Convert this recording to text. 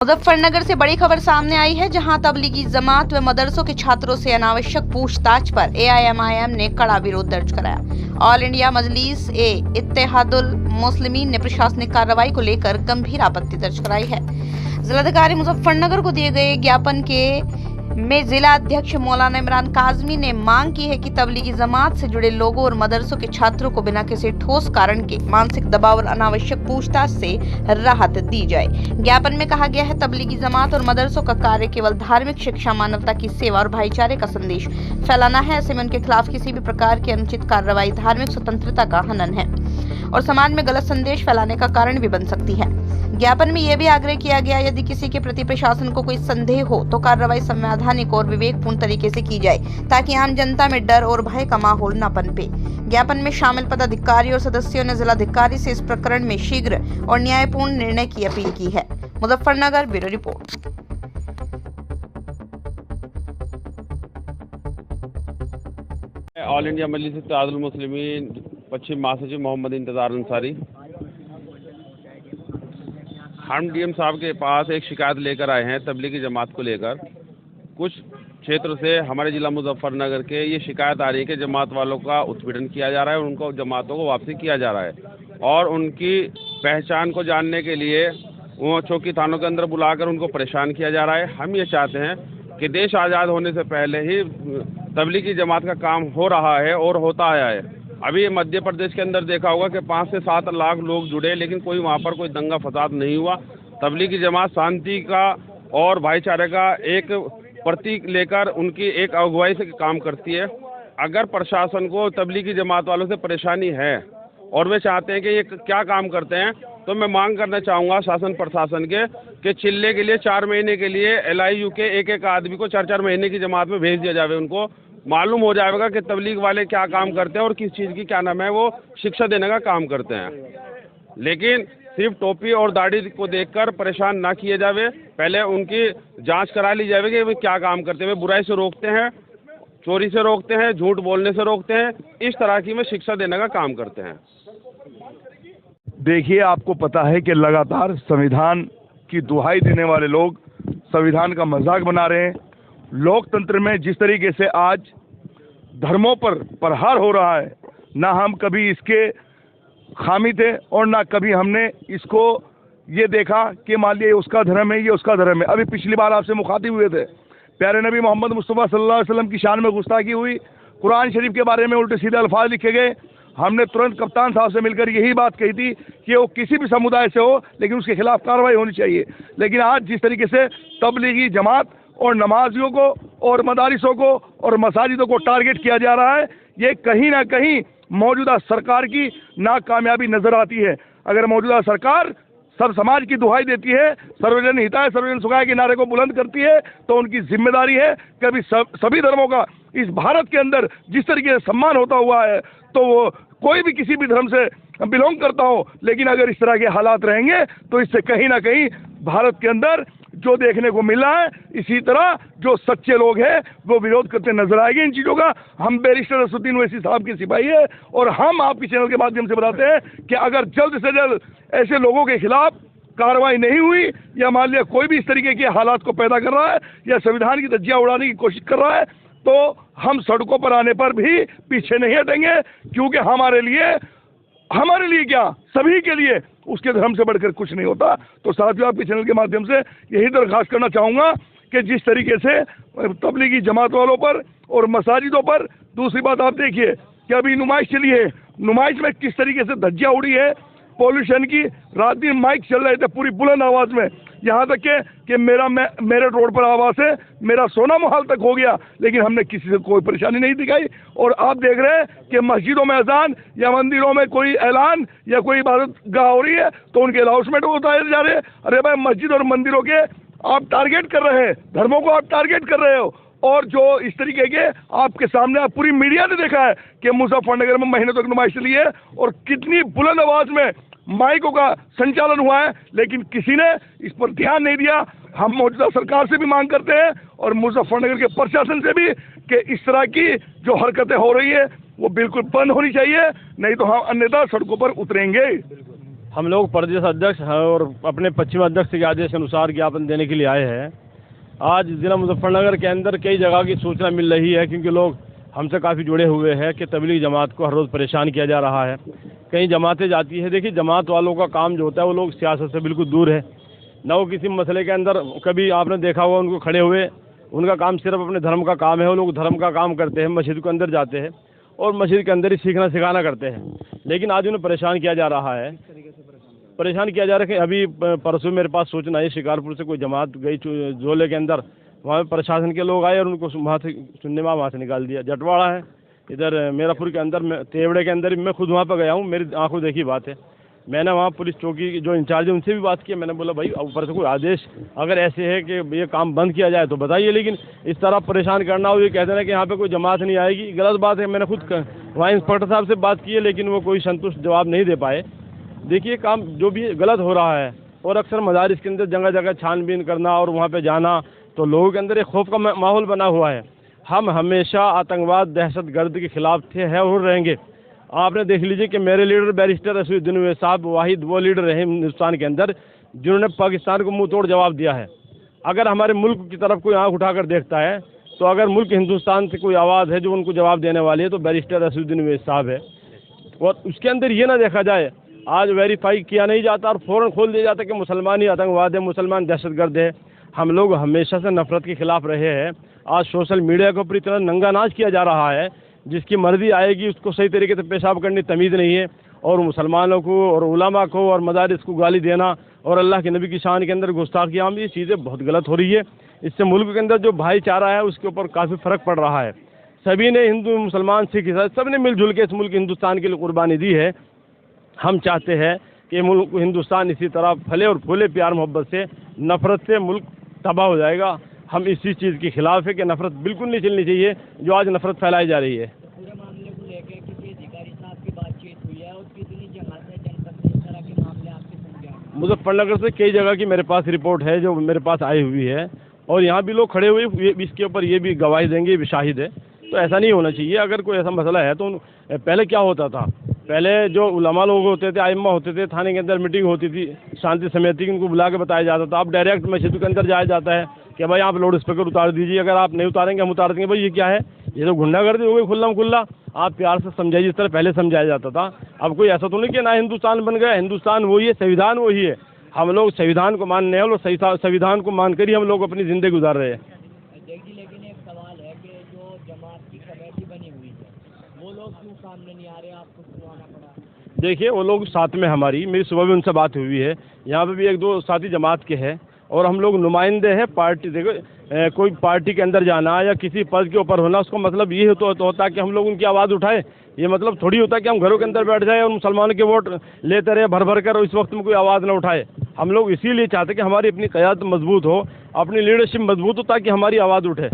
मुजफ्फरनगर से बड़ी खबर सामने आई है, जहां तबलीगी जमात व मदरसों के छात्रों से अनावश्यक पूछताछ पर एआईएमआईएम ने कड़ा विरोध दर्ज कराया। ऑल इंडिया मजलिस ए इत्तेहादुल मुस्लिमीन ने प्रशासनिक कार्रवाई को लेकर गंभीर आपत्ति दर्ज कराई है। जिलाधिकारी मुजफ्फरनगर को दिए गए ज्ञापन में जिला अध्यक्ष मौलाना इमरान काजमी ने मांग की है कि तबलीगी जमात से जुड़े लोगों और मदरसों के छात्रों को बिना किसी ठोस कारण के मानसिक दबाव और अनावश्यक पूछताछ से राहत दी जाए। ज्ञापन में कहा गया है, तबलीगी जमात और मदरसों का कार्य केवल धार्मिक शिक्षा, मानवता की सेवा और भाईचारे का संदेश फैलाना है। ऐसे में उनके खिलाफ किसी भी प्रकार की अनुचित कार्रवाई धार्मिक स्वतंत्रता का हनन है और समाज में गलत संदेश फैलाने का कारण भी बन सकती है। ज्ञापन में यह भी आग्रह किया गया, यदि किसी के प्रति प्रशासन को कोई संदेह हो तो कार्रवाई संवैधानिक और विवेकपूर्ण तरीके से की जाए, ताकि आम जनता में डर और भय का माहौल न पनपे। ज्ञापन में शामिल पदाधिकारी और सदस्यों ने जिलाधिकारी से इस प्रकरण में शीघ्र और न्यायपूर्ण निर्णय की अपील की है। Muzaffarnagar bureau report. All India Majlis Ittehadul Muslimeen पश्चिम महासचिव मोहम्मद इंतजार अंसारी। हम डीएम साहब के पास एक शिकायत लेकर आए हैं तबलीगी जमात को लेकर। कुछ क्षेत्र से हमारे ज़िला मुजफ्फरनगर के ये शिकायत आ रही है कि जमात वालों का उत्पीड़न किया जा रहा है और उनको जमातों को वापसी किया जा रहा है और उनकी पहचान को जानने के लिए वो चौकी थानों के अंदर बुलाकर उनको परेशान किया जा रहा है। हम ये चाहते हैं कि देश आज़ाद होने से पहले ही तबलीगी जमात का काम हो रहा है और होता आया है। अभी मध्य प्रदेश के अंदर देखा होगा कि 5 से 7 लाख लोग जुड़े, लेकिन कोई वहाँ पर कोई दंगा फसाद नहीं हुआ। तबलीगी जमात शांति का और भाईचारे का एक प्रतीक लेकर उनकी एक अगुवाई से काम करती है। अगर प्रशासन को तबलीगी जमात वालों से परेशानी है और वे चाहते हैं कि ये क्या काम करते हैं, तो मैं मांग करना चाहूँगा शासन प्रशासन के कि चिल्ले के लिए 4 महीने के लिए LIU के एक आदमी को 4-4 महीने की जमात में भेज दिया जाए। उनको मालूम हो जाएगा कि तबलीग वाले क्या काम करते हैं और किस चीज़ की क्या नाम है वो शिक्षा देने का काम करते हैं। लेकिन सिर्फ टोपी और दाढ़ी को देखकर परेशान ना किए जावे, पहले उनकी जांच करा ली जाए कि वे क्या काम करते हैं। वे बुराई से रोकते हैं, चोरी से रोकते हैं, झूठ बोलने से रोकते हैं, इस तरह की वे शिक्षा देने का काम करते हैं। देखिए, आपको पता है कि लगातार संविधान की दुहाई देने वाले लोग संविधान का मजाक बना रहे हैं। लोकतंत्र में जिस तरीके से आज धर्मों पर प्रहार हो रहा है, ना हम कभी इसके खामी थे और ना कभी हमने इसको ये देखा कि मान लिया उसका धर्म है, ये उसका धर्म है। अभी पिछली बार आपसे मुखातिब हुए थे, प्यारे नबी मोहम्मद मुस्तफ़ा सल्लल्लाहु अलैहि वसल्लम की शान में गुस्ताखी हुई, कुरान शरीफ के बारे में उल्टे सीधे अल्फाज लिखे गए। हमने तुरंत कप्तान साहब से मिलकर यही बात कही थी कि वो किसी भी समुदाय से हो, लेकिन उसके खिलाफ कार्रवाई होनी चाहिए। लेकिन आज जिस तरीके से तबलीगी जमात और नमाजियों को और मदारिसों को और मसाजिदों को टारगेट किया जा रहा है, ये कहीं ना कहीं मौजूदा सरकार की नाकामयाबी नजर आती है। अगर मौजूदा सरकार सब समाज की दुहाई देती है, सर्वजन हिताय सर्वजन सुखाय के नारे को बुलंद करती है, तो उनकी जिम्मेदारी है कि अभी सभी धर्मों का इस भारत के अंदर जिस तरीके से सम्मान होता हुआ है, तो वो कोई भी किसी भी धर्म से बिलोंग करता हो, लेकिन अगर इस तरह के हालात रहेंगे तो इससे कहीं ना कहीं भारत के अंदर जो देखने को मिल रहा है, इसी तरह जो सच्चे लोग हैं वो विरोध करते नजर आएंगे इन चीज़ों का। हम बैरिस्टर असदुद्दीन ओवैसी साहब के सिपाही है और हम आपके चैनल के माध्यम से बताते हैं कि अगर जल्द से जल्द ऐसे लोगों के खिलाफ कार्रवाई नहीं हुई, या मान लिया कोई भी इस तरीके के हालात को पैदा कर रहा है या संविधान की धज्जियां उड़ाने की कोशिश कर रहा है, तो हम सड़कों पर आने पर भी पीछे नहीं हटेंगे, क्योंकि हमारे लिए क्या, सभी के लिए उसके धर्म से बढ़कर कुछ नहीं होता। तो साथियों, आपके चैनल के माध्यम से यही दरख्वास्त करना चाहूँगा कि जिस तरीके से तबलीगी जमात वालों पर और मसाजिदों पर, दूसरी बात आप देखिए कि अभी नुमाइश चली है, नुमाइश में किस तरीके से धज्जियां उड़ी है पॉल्यूशन की। रात दिन माइक चल रहे थे पूरी बुलंद आवाज़ में, यहाँ तक कि मेरे रोड पर आवाज़ है मेरा सोना मोहाल तक हो गया, लेकिन हमने किसी से कोई परेशानी नहीं दिखाई। और आप देख रहे हैं कि मस्जिदों में अजान या मंदिरों में कोई ऐलान या कोई इबादत गाह हो रही है तो उनके अनाउंसमेंट उतारे जा रहे हैं। अरे भाई, मस्जिद और मंदिरों के आप टारगेट कर रहे हैं, धर्मों को आप टारगेट कर रहे हो। और जो इस तरीके के आपके सामने आप पूरी मीडिया ने देखा है कि मुजफ्फरनगर में महीनों तक नुमाइश चली है और कितनी बुलंद आवाज़ में माइकों का संचालन हुआ है, लेकिन किसी ने इस पर ध्यान नहीं दिया। हम मौजूदा सरकार से भी मांग करते हैं और मुजफ्फरनगर के प्रशासन से भी कि इस तरह की जो हरकतें हो रही है वो बिल्कुल बंद होनी चाहिए, नहीं तो हम अन्यथा सड़कों पर उतरेंगे। हम लोग प्रदेश अध्यक्ष और अपने पश्चिम अध्यक्ष के आदेश के अनुसार ज्ञापन देने के लिए आए हैं। आज ज़िला मुजफ्फरनगर के अंदर कई जगह की सूचना मिल रही है, क्योंकि लोग हमसे काफ़ी जुड़े हुए हैं कि तबलीग जमात को हर रोज़ परेशान किया जा रहा है। कई जमातें जाती है। देखिए, जमात वालों का काम जो होता है वो लोग सियासत से बिल्कुल दूर है, ना वो किसी मसले के अंदर कभी आपने देखा होगा उनको खड़े हुए। उनका काम सिर्फ अपने धर्म का काम है। वो लोग धर्म का काम करते हैं, मस्जिद के अंदर जाते हैं और मस्जिद के अंदर ही सीखना सिखाना करते हैं। लेकिन आज उन्हें परेशान किया जा रहा है। परेशान किया जा रहा है कि अभी परसों मेरे पास सूचना है, शिकारपुर से कोई जमात गई जोले के अंदर, वहाँ पे प्रशासन के लोग आए और उनको वहाँ से सुनने में वहाँ से निकाल दिया। जटवाड़ा है इधर मेरापुर के अंदर, तेवड़े के अंदर, मैं खुद वहाँ पर गया हूँ, मेरी आंखों देखी बात है। मैंने वहाँ पुलिस चौकी की जो इंचार्ज है उनसे भी बात की। मैंने बोला भाई ऊपर से कोई आदेश अगर ऐसे है कि ये काम बंद किया जाए तो बताइए, लेकिन इस तरह परेशान करना हो, ये कहते हैं कि यहाँ पे कोई जमात नहीं आएगी, गलत बात है। मैंने खुद वहाँ इंस्पेक्टर साहब से बात की है, लेकिन वो कोई संतुष्ट जवाब नहीं दे पाए। देखिए, काम जो भी गलत हो रहा है, और अक्सर मदारिस के अंदर जगह जगह छानबीन करना और वहाँ पे जाना, तो लोगों के अंदर एक खौफ का माहौल बना हुआ है। हम हमेशा आतंकवाद, दहशतगर्द के खिलाफ थे, हैं और रहेंगे। आपने देख लीजिए कि मेरे लीडर बैरिस्टर असदुद्दीन ओवैसी साहब वाहिद वो लीडर रहे हिंदुस्तान के अंदर जिन्होंने पाकिस्तान को मुंह तोड़ जवाब दिया है। अगर हमारे मुल्क की तरफ कोई आंख उठाकर देखता है, तो अगर मुल्क हिंदुस्तान से कोई आवाज़ है जो उनको जवाब देने वाली है, तो बैरिस्टर असदुद्दीन ओवैसी साहब है। और उसके अंदर ये ना देखा जाए, आज वेरीफाई किया नहीं जाता और फ़ौरन खोल दिया जाता कि मुसलमान ही आतंकवाद है, मुसलमान दहशतगर्द है। हम लोग हमेशा से नफरत के खिलाफ रहे हैं। आज सोशल मीडिया के ऊपर इतना नंगा नाच किया जा रहा है, जिसकी मर्जी आएगी उसको सही तरीके से पेशाब करनी तमीज़ नहीं है। और मुसलमानों को और उलमा को और मदारिस को गाली देना और अल्लाह के नबी की शान के अंदर गुस्ताखियाँ, ये चीज़ें बहुत गलत हो रही है। इससे मुल्क के अंदर जो भाईचारा है उसके ऊपर काफ़ी फ़र्क पड़ रहा है। सभी ने, हिंदू, मुसलमान, सिख, ईसाई, सब ने मिलजुल के इस मुल्क हिंदुस्तान के लिए कुर्बानी दी है। हम चाहते हैं कि मुल्क हिंदुस्तान इसी तरह फले और फूले, प्यार मोहब्बत से। नफ़रत से मुल्क तबाह हो जाएगा। हम इसी चीज़ के खिलाफ है कि नफ़रत बिल्कुल नहीं चलनी चाहिए, जो आज नफ़रत फैलाई जा रही है। पूरे मामले को लेकर किसी अधिकारी साहब की बातचीत हुई है और कितनी जगह से जनपद में इस तरह के मामले आपके समझ? मुजफ्फरनगर से कई जगह की मेरे पास रिपोर्ट है जो मेरे पास आई हुई है, और यहाँ भी लोग खड़े हुए इसके ऊपर ये भी गवाही देंगे, ये भी शाहिद है। तो ऐसा नहीं होना चाहिए। अगर कोई ऐसा मसला है तो पहले क्या होता था, पहले जो उलमा लोग होते थे, आइम्मा होते थे, थाने के अंदर मीटिंग होती थी, शांति समिति की, उनको बुला के बताया जाता था। अब डायरेक्ट मस्जिद के अंदर जाया जाता है कि भाई आप लाउड स्पीकर उतार दीजिए, अगर आप नहीं उतारेंगे हम उतार देंगे। भाई ये क्या है? ये तो गुंडागर्दी हो गई खुल्लम खुल्ला। आप प्यार से समझाइए, जिस तरह पहले समझाया जाता था। अब कोई ऐसा तो नहीं कि ना हिंदुस्तान बन गया। हिंदुस्तान वही है, संविधान वही है। हम लोग संविधान को मानने हैं और संविधान को मानकर ही हम लोग अपनी ज़िंदगी गुजार रहे हैं। लेकिन एक सवाल है कि जो जमात की कमेटी बनी हुई है, वो लोग क्यों सामने नहीं आ रहे? आपको क्यों आना पड़ा? देखिए, वो लोग साथ में, मेरी सुबह भी उनसे बात हुई है। यहाँ पे भी एक दो साथी जमात के हैं और हम लोग नुमाइंदे हैं पार्टी। देखो, कोई पार्टी के अंदर जाना या किसी पद के ऊपर होना, उसका मतलब ये तो होता है कि हम लोग उनकी आवाज़ उठाएं। ये मतलब थोड़ी होता है कि हम घरों के अंदर बैठ जाए और मुसलमानों के वोट लेते रहे भर भर कर और इस वक्त में कोई आवाज़ ना उठाए। हम लोग इसीलिए चाहते हैं कि हमारी अपनी क़यादत मजबूत हो, अपनी लीडरशिप मजबूत हो, ताकि हमारी आवाज़ उठे।